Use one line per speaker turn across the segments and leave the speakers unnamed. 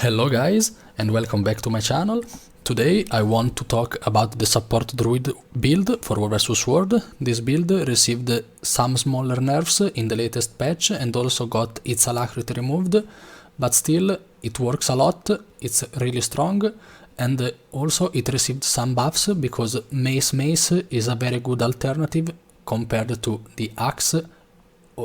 Hello guys and welcome back to my channel. Today I want to talk about the support Druid build for War vs World. This build received some smaller nerfs in the latest patch and also got its alacrity removed, but still it works a lot, it's really strong, and also it received some buffs because Mace is a very good alternative compared to the Axe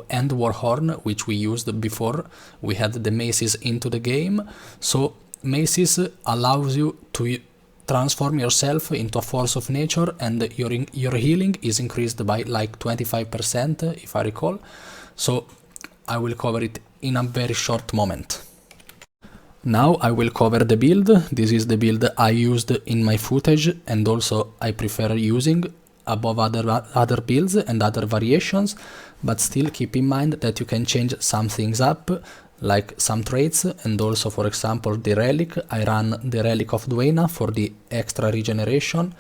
and Warhorn, which we used before we had the maces into the game. So maces allows you to transform yourself into a force of nature, and your healing is increased by like 25% if I recall. So I will cover it in a very short moment. Now I will cover the build. This is the build I used in my footage and also I prefer using above other builds and other variations, but still keep in mind that you can change some things up, like some traits, and also for example the relic. I ran the relic of Duena for the extra regeneration,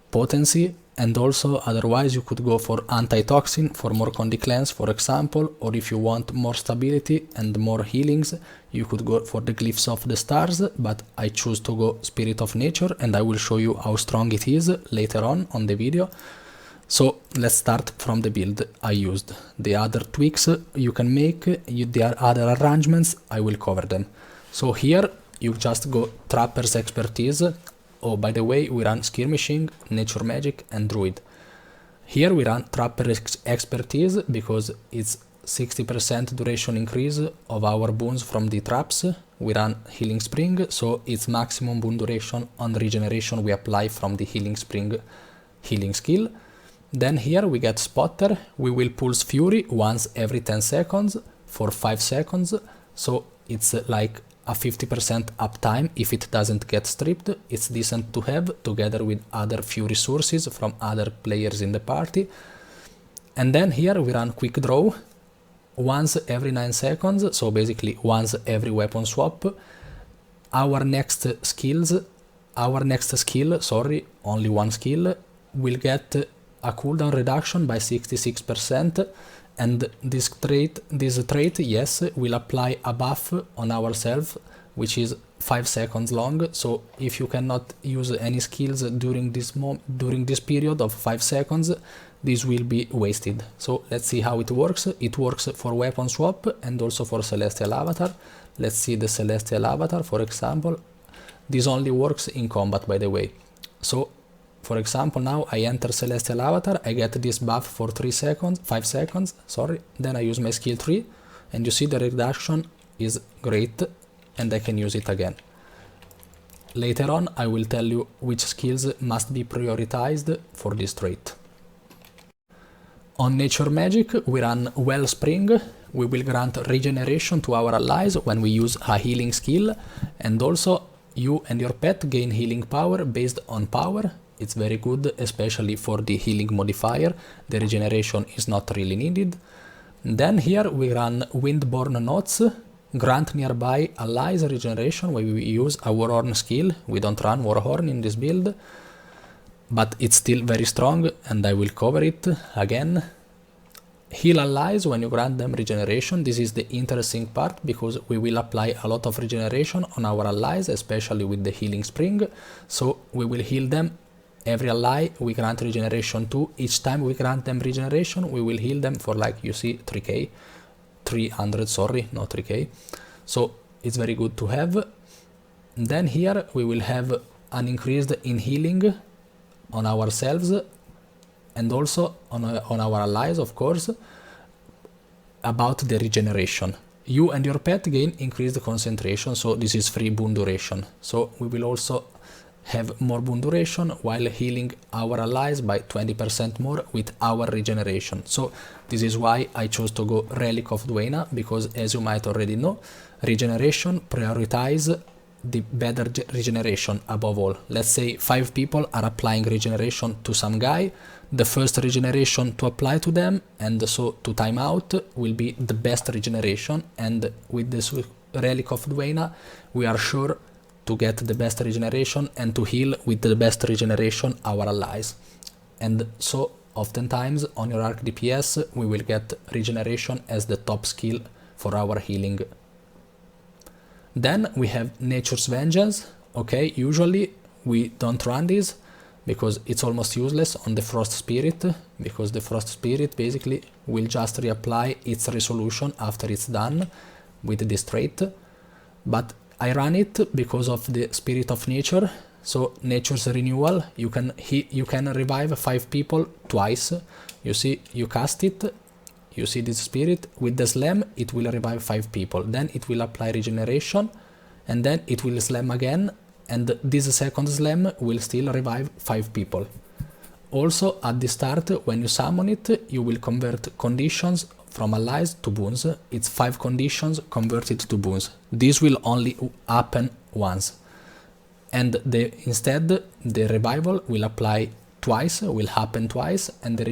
potency, and also otherwise you could go for anti-toxin for more condi cleanse for example, or if you want more stability and more healings you could go for the glyphs of the stars, but I choose to go spirit of nature and I will show you how strong it is later on the video. So let's start from the build I used. The other tweaks you can make, the other arrangements, I will cover them. So here you just go Trapper's Expertise. Oh, by the way, we run Skirmishing, Nature Magic and Druid. Here we run Trapper's Expertise because it's 60% duration increase of our boons from the traps. We run Healing Spring, so it's maximum boon duration on regeneration we apply from the Healing Spring healing skill. Then here we get Spotter. We will pulse Fury once every 10 seconds for 5 seconds, so it's like a 50% uptime if it doesn't get stripped. It's decent to have together with other Fury sources from other players in the party. And then here we run Quick Draw once every 9 seconds, so basically once every weapon swap. Our next skill, only one skill, will get a cooldown reduction by 66%, and this trait, yes, will apply a buff on ourselves, which is 5 seconds long. So if you cannot use any skills during this period of 5 seconds, this will be wasted. So let's see how it works. It works for weapon swap and also for Celestial Avatar. Let's see the Celestial Avatar, for example. This only works in combat, by the way. So for example, now I enter Celestial Avatar, I get this buff for 5 seconds, then I use my skill 3, and you see the reduction is great, and I can use it again. Later on, I will tell you which skills must be prioritized for this trait. On Nature Magic, we run Wellspring. We will grant regeneration to our allies when we use a healing skill, and also you and your pet gain healing power based on power. It's very good, especially for the healing modifier. The regeneration is not really needed. Then here we run Windborne Notes. Grant nearby allies regeneration when we use a Warhorn skill. We don't run Warhorn in this build, but it's still very strong and I will cover it again. Heal allies when you grant them regeneration. This is the interesting part because we will apply a lot of regeneration on our allies, especially with the Healing Spring. So we will heal them. Every ally we grant regeneration to. Each time we grant them regeneration, we will heal them for, like you see, 300, sorry, not 3k. So it's very good to have. Then here we will have an increased in healing on ourselves and also on our allies, of course, about the regeneration. You and your pet gain increased concentration, so this is free boon duration. So we will also have more boon duration while healing our allies by 20% more with our regeneration. So this is why I chose to go Relic of Duena, because as you might already know, regeneration prioritize the better regeneration above all. Let's say 5 people are applying regeneration to some guy. The first regeneration to apply to them and so to time out will be the best regeneration, and with this Relic of Duena we are sure to get the best regeneration and to heal with the best regeneration our allies. And so oftentimes on your arc DPS we will get regeneration as the top skill for our healing Then we have Nature's Vengeance. Okay, usually we don't run this because it's almost useless on the Frost Spirit, because the Frost Spirit basically will just reapply its resolution after it's done with this trait. But I run it because of the Spirit of Nature. So Nature's Renewal, you can revive 5 people twice. You see, you cast it, you see this spirit, with the slam it will revive 5 people, then it will apply regeneration, and then it will slam again, and this second slam will still revive 5 people. Also at the start, when you summon it, you will convert conditions from allies to boons. It's 5 conditions converted to boons. This will only happen once. And instead, the revival will apply twice, will happen twice, and the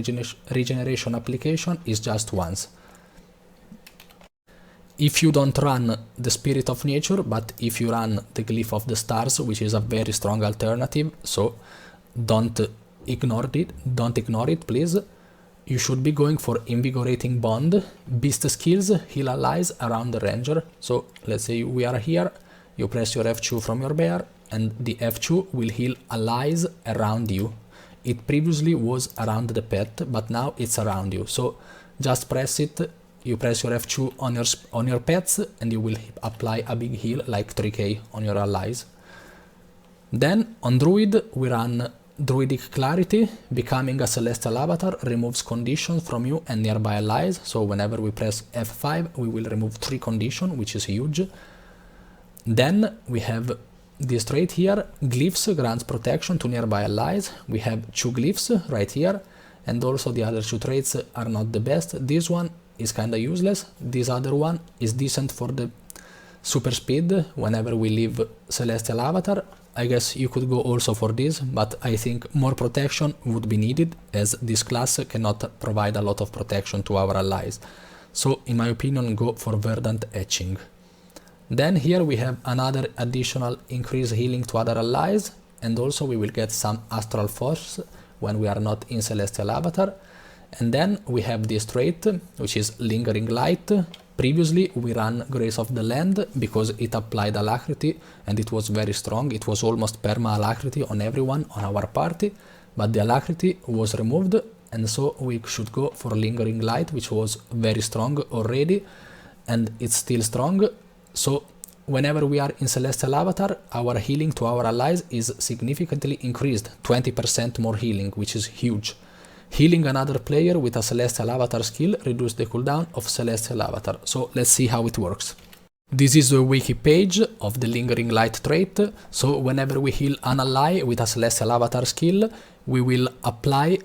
regeneration application is just once. If you don't run the Spirit of Nature, but if you run the Glyph of the Stars, which is a very strong alternative, so don't ignore it, please. You should be going for Invigorating Bond, Beast Skills, heal allies around the Ranger. So let's say we are here, you press your F2 from your bear, and the F2 will heal allies around you. It previously was around the pet, but now it's around you. So just press it, you press your F2 on your pets, and you will apply a big heal like 3k on your allies. Then on Druid, we run Druidic Clarity. Becoming a Celestial Avatar removes conditions from you and nearby allies. So whenever we press F5, we will remove 3 conditions, which is huge. Then we have this trait here, Glyphs grants protection to nearby allies. We have 2 glyphs right here, and also the other 2 traits are not the best. This one is kinda useless. This other one is decent for the super speed whenever we leave Celestial Avatar. I guess you could go also for this, but I think more protection would be needed, as this class cannot provide a lot of protection to our allies. So in my opinion, go for Verdant Etching. Then here we have another additional increased healing to other allies, and also we will get some Astral Force when we are not in Celestial Avatar. And then we have this trait, which is Lingering Light. Previously we ran Grace of the Land because it applied Alacrity and it was very strong. It was almost perma Alacrity on everyone on our party, but the Alacrity was removed, and so we should go for Lingering Light, which was very strong already, and it's still strong. So whenever we are in Celestial Avatar, our healing to our allies is significantly increased, 20% more healing, which is huge. Healing another player with a Celestial Avatar skill reduces the cooldown of Celestial Avatar. So let's see how it works. This is the wiki page of the Lingering Light trait. So whenever we heal an ally with a Celestial Avatar skill, we will apply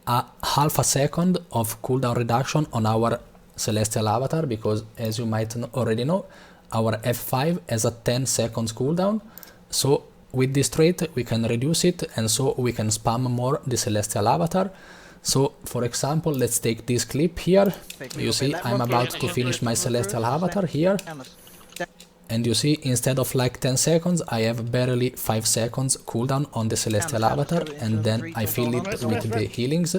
a half a second of cooldown reduction on our Celestial Avatar, because as you might already know, our F5 has a 10 seconds cooldown. So with this trait we can reduce it, and so we can spam more the Celestial Avatar. So for example, let's take this clip here. You see I'm about to finish my Celestial Avatar here, and you see instead of like 10 seconds I have barely 5 seconds cooldown on the Celestial Avatar, and then I fill it with the healings.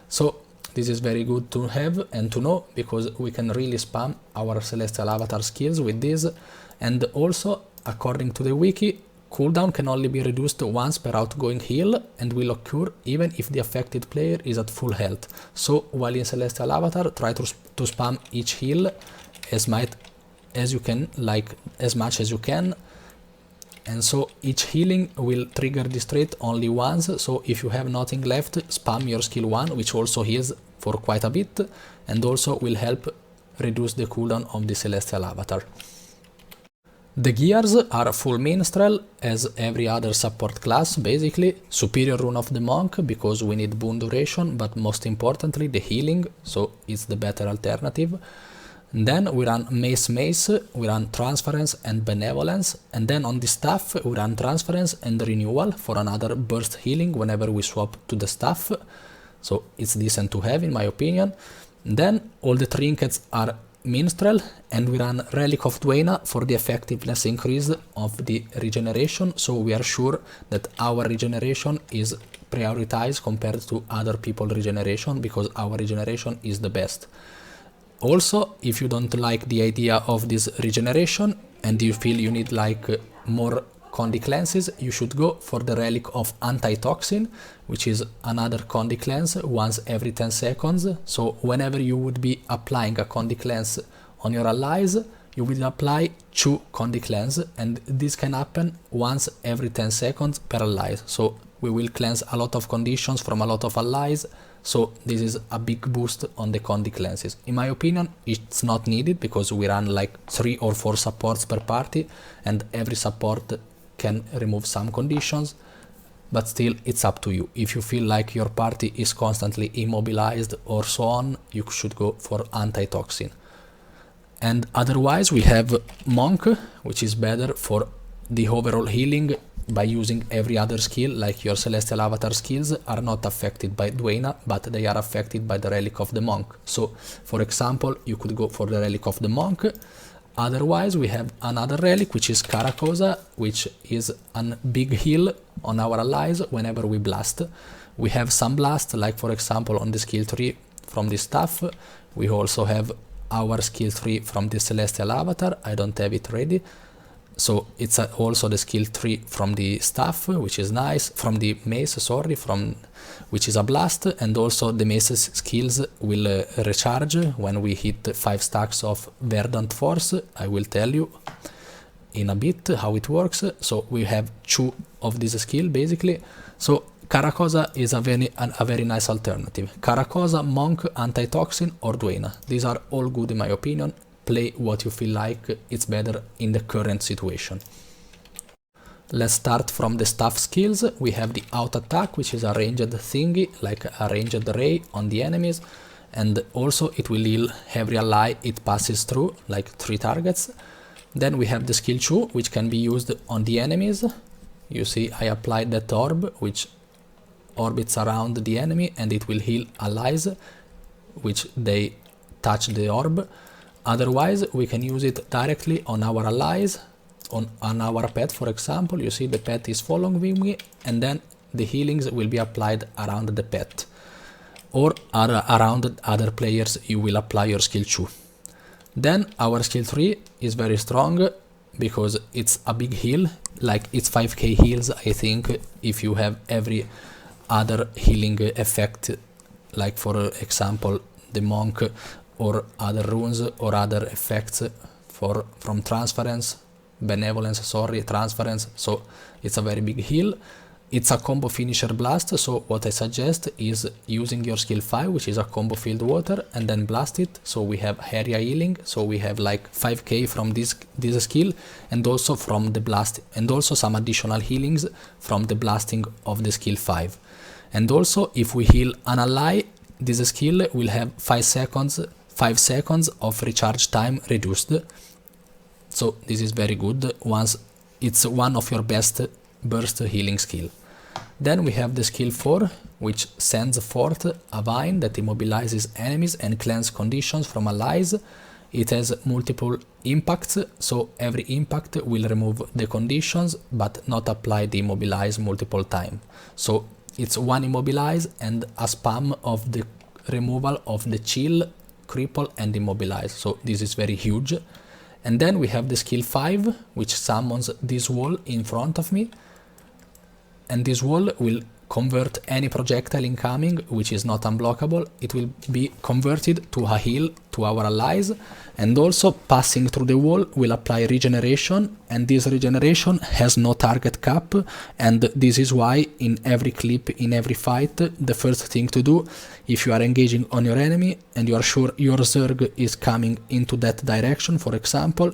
So this is very good to have and to know, because we can really spam our Celestial Avatar skills with this. And also, according to the wiki, cooldown can only be reduced once per outgoing heal and will occur even if the affected player is at full health. So while in Celestial Avatar, try to spam each heal as much as you can, and so each healing will trigger this trait only once. So if you have nothing left, spam your skill 1, which also heals for quite a bit and also will help reduce the cooldown of the Celestial Avatar. The gears are full minstrel, as every other support class basically. Superior rune of the monk, because we need boon duration, but most importantly the healing, so it's the better alternative. And then we run mace, we run transference and benevolence, and then on the staff we run transference and renewal for another burst healing whenever we swap to the staff. So it's decent to have in my opinion. And then all the trinkets are minstrel, and we run Relic of Dwayna for the effectiveness increase of the regeneration, so we are sure that our regeneration is prioritized compared to other people's regeneration, because our regeneration is the best. Also, if you don't like the idea of this regeneration, and you feel you need like more Condi cleanses, you should go for the relic of Antitoxin, which is another Condi cleanse once every 10 seconds. So whenever you would be applying a Condi cleanse on your allies, you will apply 2 Condi cleanse, and this can happen once every 10 seconds per ally. So we will cleanse a lot of conditions from a lot of allies, so this is a big boost on the Condi cleanses. In my opinion, it's not needed because we run like 3 or 4 supports per party, and every support can remove some conditions, but still it's up to you. If you feel like your party is constantly immobilized or so on, you should go for Antitoxin. And otherwise we have Monk, which is better for the overall healing by using every other skill, like your Celestial Avatar skills are not affected by Duena, but they are affected by the Relic of the Monk. So, for example, you could go for the Relic of the Monk. Otherwise, we have another relic, which is Caracosa, which is a big heal on our allies whenever we blast. We have some blast, like for example on the skill tree from the staff. We also have our skill tree from the Celestial Avatar. I don't have it ready. So it's also the skill tree from the staff, which is nice, from the mace, sorry, which is a blast, and also the mace's skills will recharge when we hit 5 stacks of Verdant Force. I will tell you in a bit how it works. So we have 2 of this skill basically. So Caracosa is a very nice alternative. Caracosa, Monk, Antitoxin or Duena. These are all good in my opinion. Play what you feel like it's better in the current situation. Let's start from the staff skills. We have the auto attack, which is a ranged thingy, like a ranged ray on the enemies, and also it will heal every ally it passes through, like 3 targets. Then we have the skill 2, which can be used on the enemies. You see I applied that orb, which orbits around the enemy, and it will heal allies which they touch the orb. Otherwise, we can use it directly on our allies, on our pet, for example. You see the pet is following me, and then the healings will be applied around the pet. Or around other players, you will apply your skill 2. Then our skill 3 is very strong, because it's a big heal, like it's 5k heals, I think, if you have every other healing effect, like for example, the Monk, or other runes or other effects from transference, transference. So it's a very big heal. It's a combo finisher blast, so what I suggest is using your skill 5, which is a combo field water, and then blast it. So we have area healing, so we have like 5k from this skill, and also from the blast, and also some additional healings from the blasting of the skill 5. And also if we heal an ally, this skill will have 5 seconds of recharge time reduced. So this is very good once it's one of your best burst healing skill. Then we have the skill 4, which sends forth a vine that immobilizes enemies and cleanses conditions from allies. It has multiple impacts, so every impact will remove the conditions but not apply the immobilize multiple times. So it's one immobilize and a spam of the removal of the chill, cripple and immobilize. So this is very huge. And then we have the skill 5, which summons this wall in front of me, and this wall will convert any projectile incoming which is not unblockable. It will be converted to a heal to our allies, and also passing through the wall will apply regeneration, and this regeneration has no target cap, and this is why in every clip, in every fight, the first thing to do, if you are engaging on your enemy and you are sure your Zerg is coming into that direction, for example,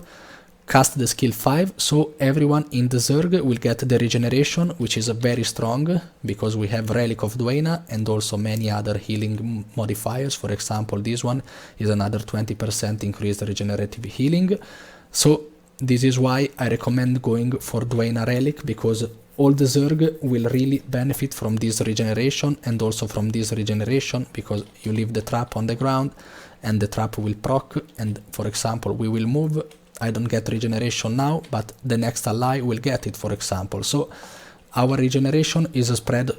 cast the skill 5, so everyone in the Zerg will get the regeneration, which is very strong, because we have Relic of Duena and also many other healing modifiers. For example, this one is another 20% increased regenerative healing. So this is why I recommend going for Duena Relic, because all the Zerg will really benefit from this regeneration, and also from this regeneration, because you leave the trap on the ground and the trap will proc, and for example we will move. I don't get regeneration now, but the next ally will get it, for example. So our regeneration is spread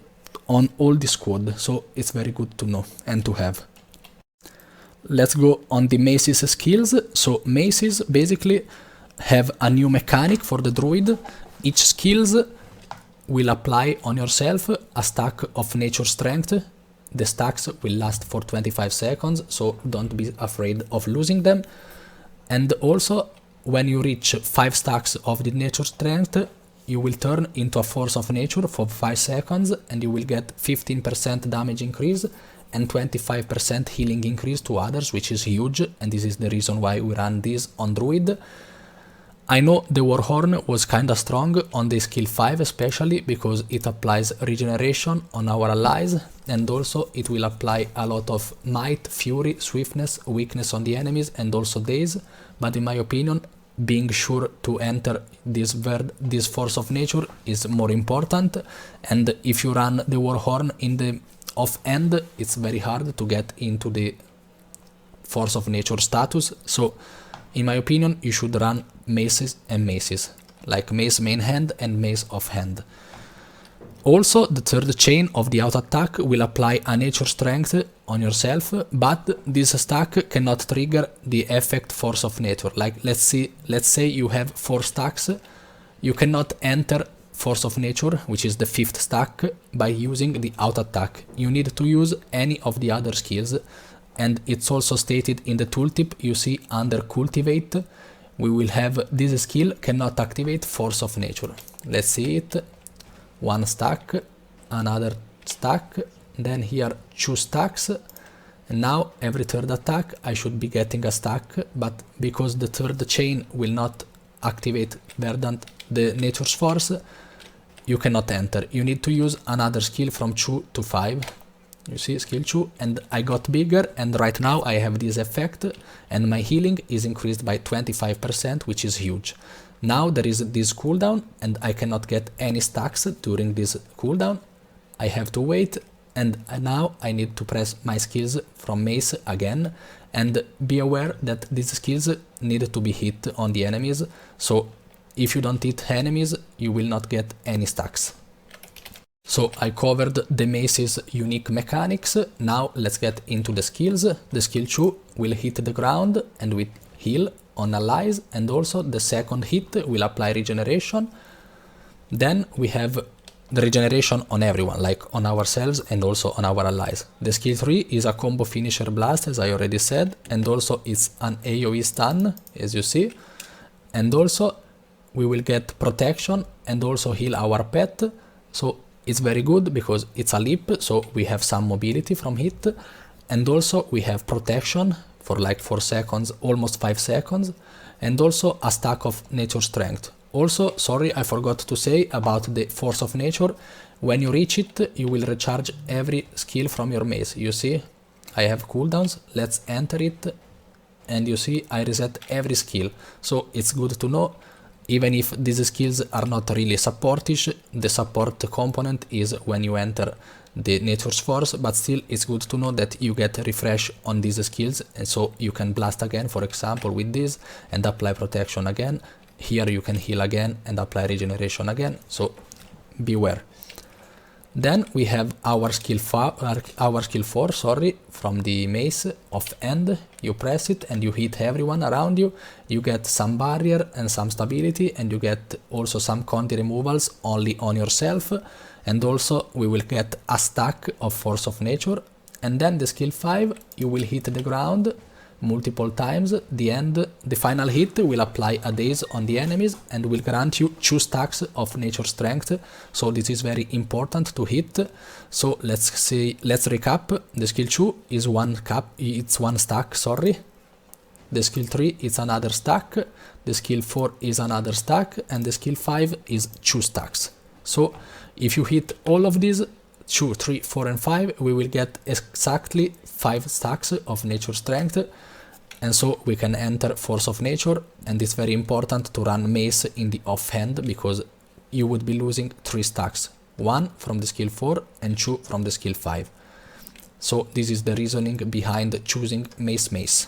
on all the squad, so it's very good to know and to have. Let's go on the maces skills. So maces basically have a new mechanic for the Druid. Each skills will apply on yourself a stack of nature strength. The stacks will last for 25 seconds, so don't be afraid of losing them. And also, when you reach 5 stacks of the nature strength, you will turn into a force of nature for 5 seconds and you will get 15% damage increase and 25% healing increase to others, which is huge, and this is the reason why we run this on Druid. I know the Warhorn was kinda strong on the skill 5 especially because it applies regeneration on our allies and also it will apply a lot of might, fury, swiftness, weakness on the enemies and also daze, but in my opinion being sure to enter this force of nature is more important, and if you run the Warhorn in the off-end it's very hard to get into the force of nature status, so in my opinion you should run maces and maces, like mace main hand and mace off hand. Also, the third chain of the auto attack will apply a nature strength on yourself, but this stack cannot trigger the effect force of nature. Like let's say you have 4 stacks, you cannot enter force of nature, which is the 5th stack, by using the auto attack. You need to use any of the other skills, and it's also stated in the tooltip you see under cultivate. We will have this skill cannot activate force of nature. Let's see it. 1 stack, another stack, then here 2 stacks, and now every third attack I should be getting a stack, but because the third chain will not activate Verdant, the nature's force, you cannot enter. You need to use another skill from 2 to 5. You see, skill 2, and I got bigger, and right now I have this effect, and my healing is increased by 25%, which is huge. Now there is this cooldown, and I cannot get any stacks during this cooldown. I have to wait, and now I need to press my skills from mace again, and be aware that these skills need to be hit on the enemies, so if you don't hit enemies, you will not get any stacks. So I covered the mace's unique mechanics. Now let's get into the skills. The skill 2 will hit the ground and will heal on allies, and also the second hit will apply regeneration. Then we have the regeneration on everyone, like on ourselves and also on our allies. The skill 3 is a combo finisher blast, as I already said, and also it's an AoE stun, as you see. And also we will get protection and also heal our pet. So it's very good because it's a leap, so we have some mobility from hit, and also we have protection for like 4 seconds, almost 5 seconds, and also a stack of nature strength. Also, sorry, I forgot to say about the force of nature. When you reach it, you will recharge every skill from your mace. You see, I have cooldowns, let's enter it, and you see I reset every skill, so it's good to know. Even if these skills are not really supportish, the support component is when you enter the nature's force, but still it's good to know that you get refresh on these skills, and so you can blast again, for example, with this, and apply protection again. Here you can heal again and apply regeneration again, so beware. Then we have our skill 4, sorry, from the mace off end. You press it and you hit everyone around you. You get some barrier and some stability, and you get also some conti removals only on yourself. And also we will get a stack of force of nature. And then the skill 5, you will hit the ground multiple times. The final hit will apply a daze on the enemies and will grant you 2 stacks of nature strength, so this is very important to hit. So let's recap. The skill 2 is 1 stack, sorry. The skill 3 is another stack, the skill 4 is another stack, and the skill 5 is 2 stacks. So if you hit all of these 2, 3, 4 and 5, we will get exactly 5 stacks of nature strength, and so we can enter force of nature. And it's very important to run mace in the offhand because you would be losing 3 stacks, 1 from the skill 4 and 2 from the skill 5. So this is the reasoning behind choosing mace.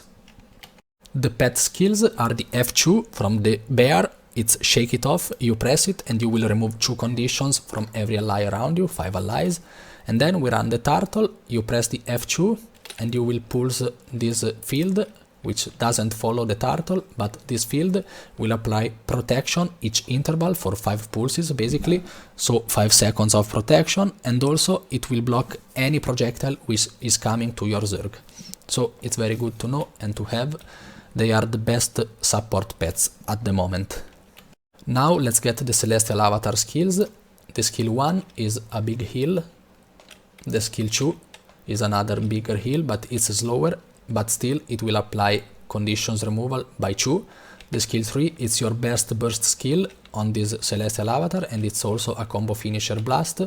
The pet skills are the F2 from the bear. It's shake it off, you press it and you will remove 2 conditions from every ally around you, 5 allies. And then we run the turtle, you press the F2 and you will pulse this field which doesn't follow the turtle, but this field will apply protection each interval for 5 pulses basically, so 5 seconds of protection, and also it will block any projectile which is coming to your Zerg. So it's very good to know and to have. They are the best support pets at the moment. Now let's get the Celestial Avatar skills. The skill 1 is a big heal. The skill 2 is another bigger heal, but it's slower, but still it will apply conditions removal by 2. The skill 3 is your best burst skill on this Celestial Avatar, and it's also a combo finisher blast.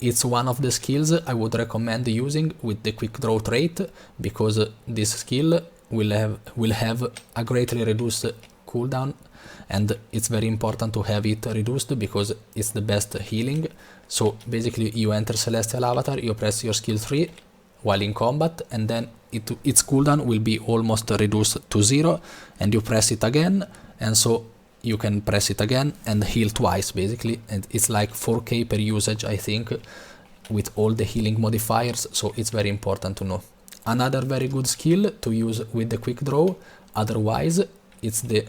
It's one of the skills I would recommend using with the quick draw trait, because this skill will have a greatly reduced cooldown, and it's very important to have it reduced because it's the best healing. So basically you enter Celestial Avatar, you press your skill 3 while in combat, and then its cooldown will be almost reduced to 0, and you press it again, and so you can press it again and heal twice basically, and it's like 4k per usage I think, with all the healing modifiers, so it's very important to know. Another very good skill to use with the quick draw, otherwise, it's the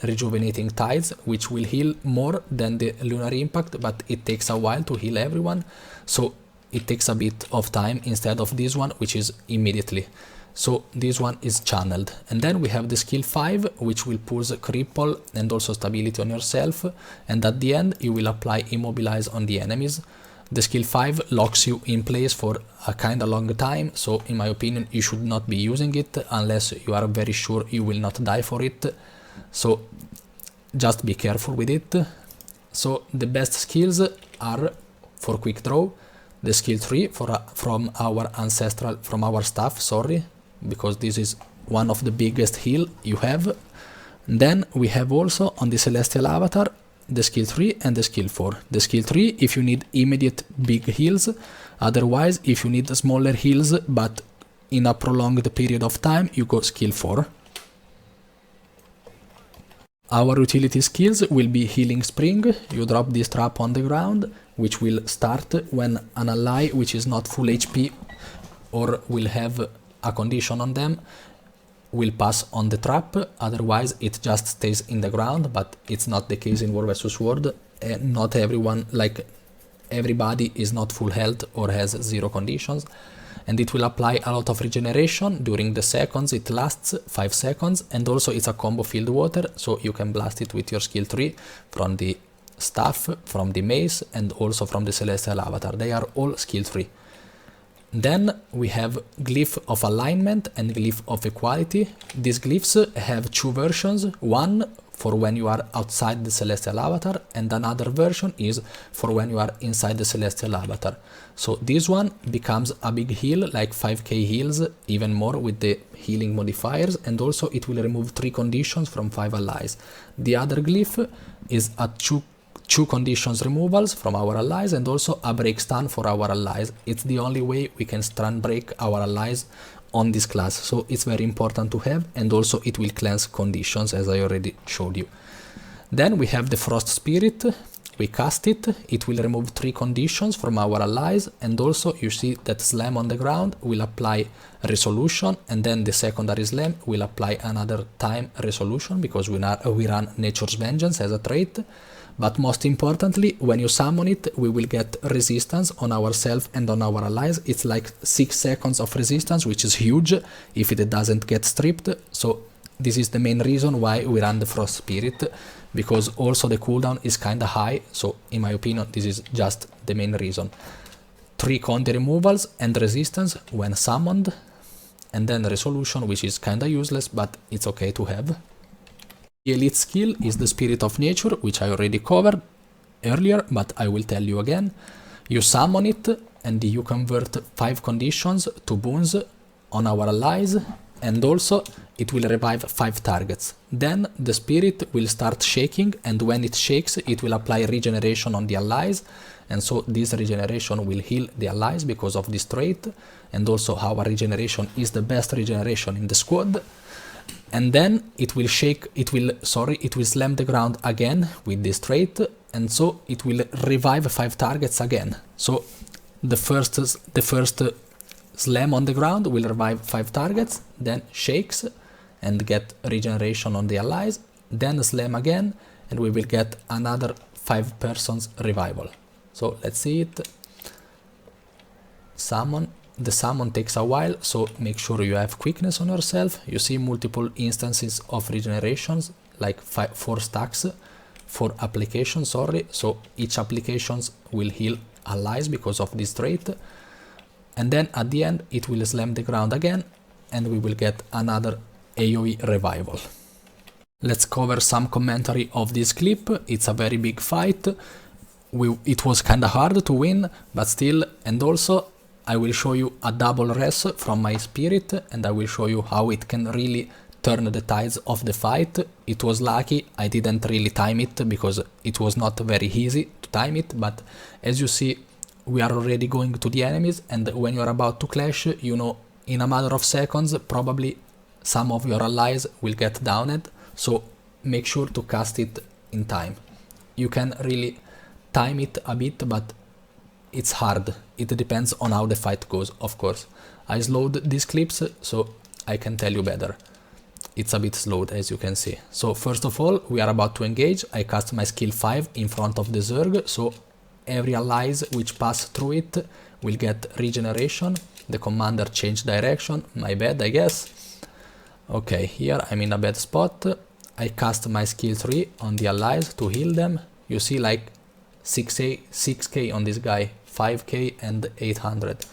Rejuvenating Tides, which will heal more than the Lunar Impact, but it takes a while to heal everyone, so it takes a bit of time instead of this one, which is immediately. So this one is channeled. And then we have the skill 5, which will pulse Cripple and also Stability on yourself, and at the end you will apply Immobilize on the enemies. The skill 5 locks you in place for a kinda long time, so in my opinion you should not be using it unless you are very sure you will not die for it. So just be careful with it. So the best skills are for quick draw, the skill 3 from our staff, sorry, because this is one of the biggest heal you have. Then we have also on the Celestial Avatar the skill 3 and the skill 4. The skill 3 if you need immediate big heals, otherwise if you need smaller heals but in a prolonged period of time, you go skill 4. Our utility skills will be Healing Spring. You drop this trap on the ground, which will start when an ally which is not full HP or will have a condition on them will pass on the trap, otherwise it just stays in the ground, but it's not the case in War vs World. Not everyone, like everybody is not full health or has 0 conditions, and it will apply a lot of regeneration during the seconds it lasts, 5 seconds, and also it's a combo field water, so you can blast it with your skill 3 from the staff, from the mace, and also from the Celestial Avatar. They are all skill 3. Then we have Glyph of Alignment and Glyph of Equality. These glyphs have 2 versions, one for when you are outside the Celestial Avatar, and another version is for when you are inside the Celestial Avatar. So this one becomes a big heal, like 5k heals, even more with the healing modifiers, and also it will remove 3 conditions from 5 allies. The other glyph is a 2 conditions removals from our allies and also a break stun for our allies. It's the only way we can stun break our allies on this class, so it's very important to have, and also it will cleanse conditions as I already showed you. Then we have the Frost Spirit. We cast it, it will remove 3 conditions from our allies, and also you see that Slam on the ground will apply Resolution, and then the secondary Slam will apply another time Resolution because we run Nature's Vengeance as a trait. But most importantly, when you summon it, we will get resistance on ourselves and on our allies. It's like 6 seconds of resistance, which is huge if it doesn't get stripped. So this is the main reason why we run the Frost Spirit, because also the cooldown is kinda high. So in my opinion, this is just the main reason. 3 Condi removals and resistance when summoned, and then Resolution, which is kinda useless, but it's okay to have. The elite skill is the Spirit of Nature, which I already covered earlier, but I will tell you again. You summon it and you convert 5 conditions to boons on our allies, and also it will revive 5 targets. Then the spirit will start shaking, and when it shakes it will apply regeneration on the allies, and so this regeneration will heal the allies because of this trait, and also our regeneration is the best regeneration in the squad. And then it will slam the ground again with this trait, and so it will revive 5 targets again. So the first slam on the ground will revive 5 targets, then shakes, and get regeneration on the allies, then slam again, and we will get another 5 persons revival. So let's see it. Summon. The summon takes a while, so make sure you have quickness on yourself. You see multiple instances of regenerations, like 4 stacks, 4 applications, sorry. So each applications will heal allies because of this trait. And then at the end, it will slam the ground again, and we will get another AoE revival. Let's cover some commentary of this clip. It's a very big fight. It was kinda hard to win, but still, and also I will show you a double res from my spirit, and I will show you how it can really turn the tides of the fight. It was lucky, I didn't really time it because it was not very easy to time it, but as you see, we are already going to the enemies, and when you are about to clash, you know, in a matter of seconds, probably some of your allies will get downed, so make sure to cast it in time. You can really time it a bit, but it's hard. It depends on how the fight goes, of course. I slowed these clips, so I can tell you better. It's a bit slowed, as you can see. So first of all, we are about to engage. I cast my skill 5 in front of the Zerg, so every allies which pass through it will get regeneration. The commander changed direction, my bad, I guess. Okay, here I'm in a bad spot. I cast my skill 3 on the allies to heal them. You see, like 6k on this guy, 5k and 800.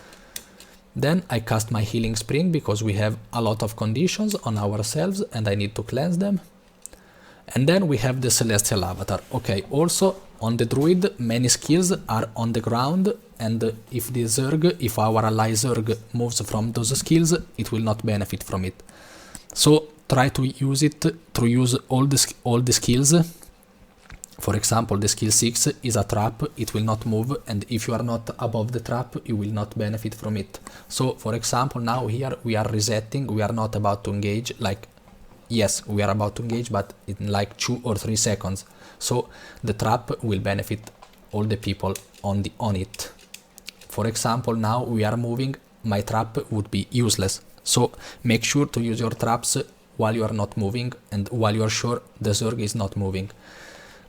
Then I cast my healing spring because we have a lot of conditions on ourselves and I need to cleanse them. And then we have the celestial avatar. Okay, also on the druid many skills are on the ground, and if our ally Zerg moves from those skills, it will not benefit from it. So try to use all the skills. For example, the skill 6 is a trap, it will not move, and if you are not above the trap, you will not benefit from it. So, for example, now here we are resetting, we are not about to engage, like, yes, we are about to engage, but in like 2 or 3 seconds. So, the trap will benefit all the people on it. For example, now we are moving, my trap would be useless. So, make sure to use your traps while you are not moving, and while you are sure the Zerg is not moving.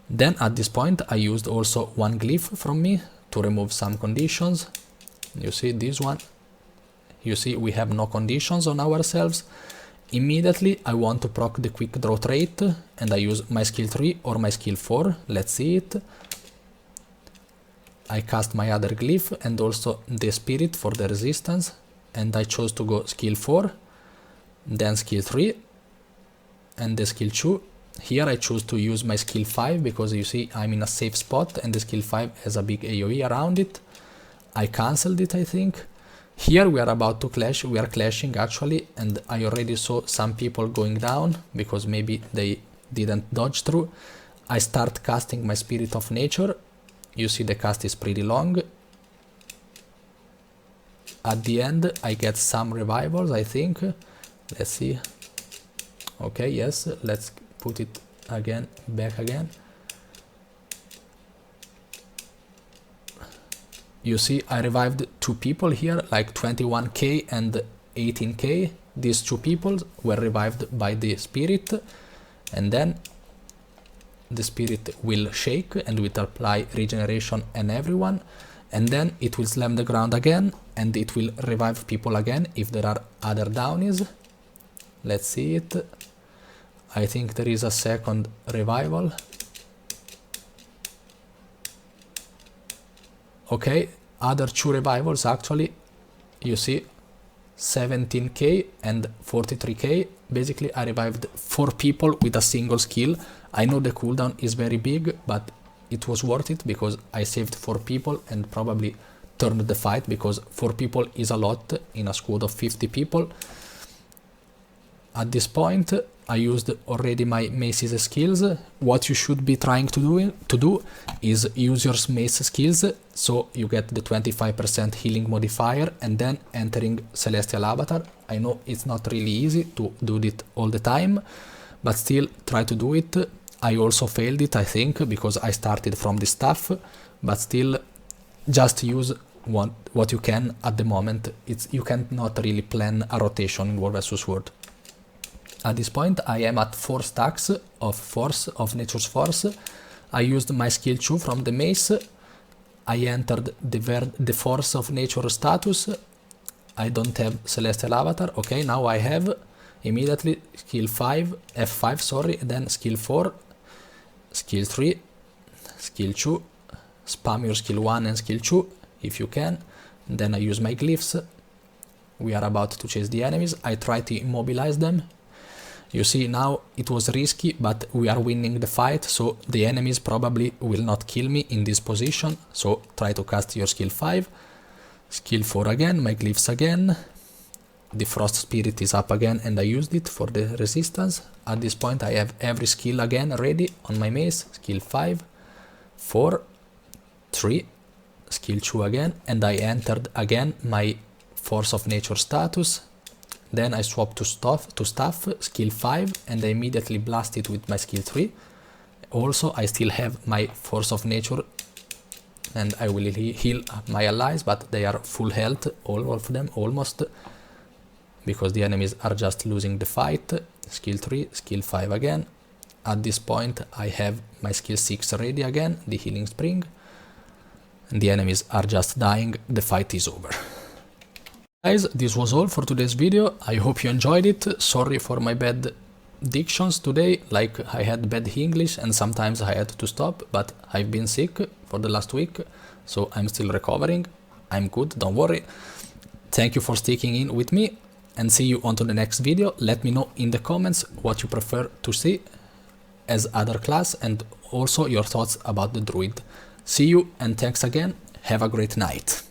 Then at this point I used also one glyph from me to remove some conditions. You see this one. You see we have no conditions on ourselves. Immediately I want to proc the quick draw trait, and I use my skill 3 or my skill 4. Let's see it. I cast my other glyph and also the spirit for the resistance, and I chose to go skill 4, then skill 3 and the skill 2. Here I choose to use my skill 5 because you see I'm in a safe spot and the skill 5 has a big AoE around it. I cancelled it, I think. Here we are about to clash, we are clashing actually, and I already saw some people going down because maybe they didn't dodge through. I start casting my Spirit of Nature. You see the cast is pretty long. At the end I get some revivals, I think. Let's see. Okay, yes, let's put it again, back again. You see I revived 2 people here, like 21k and 18k. These 2 people were revived by the spirit, and then the spirit will shake and will apply regeneration on everyone, and then it will slam the ground again and it will revive people again if there are other downies. Let's see it. I think there is a second revival. Okay, other 2 revivals actually. You see 17k and 43k. Basically I revived 4 people with a single skill. I know the cooldown is very big, but it was worth it because I saved 4 people and probably turned the fight, because 4 people is a lot in a squad of 50 people. At this point I used already my mace's skills. What you should be trying to do is use your mace skills, so you get the 25% healing modifier and then entering Celestial Avatar. I know it's not really easy to do it all the time, but still try to do it. I also failed it, I think, because I started from this stuff, but still just use what you can at the moment. You cannot really plan a rotation in War vs World. At this point I am at 4 stacks of Nature's Force. I used my skill 2 from the mace. I entered the Force of Nature status. I don't have Celestial Avatar. Okay, now I have immediately skill 5, F5, sorry, then skill 4, skill 3, skill 2, spam your skill 1 and skill 2 if you can. Then I use my glyphs. We are about to chase the enemies. I try to immobilize them. You see, now it was risky, but we are winning the fight, so the enemies probably will not kill me in this position. So try to cast your skill 5, skill 4 again, my glyphs again. The Frost Spirit is up again and I used it for the resistance. At this point I have every skill again ready on my mace. Skill 5, 4, 3, skill 2 again, and I entered again my Force of Nature status. Then I swapped to staff, skill 5, and I immediately blast it with my skill 3. Also I still have my Force of Nature and I will heal my allies, but they are full health, all of them almost, because the enemies are just losing the fight. Skill 3, skill 5 again. At this point I have my skill 6 ready again, the Healing Spring. And the enemies are just dying, the fight is over. Guys, this was all for today's video. I hope you enjoyed it. Sorry for my bad dictions today, like I had bad English and sometimes I had to stop, but I've been sick for the last week, so I'm still recovering. I'm good, don't worry. Thank you for sticking in with me, and see you on to the next video. Let me know in the comments what you prefer to see as other class and also your thoughts about the Druid. See you and thanks again. Have a great night.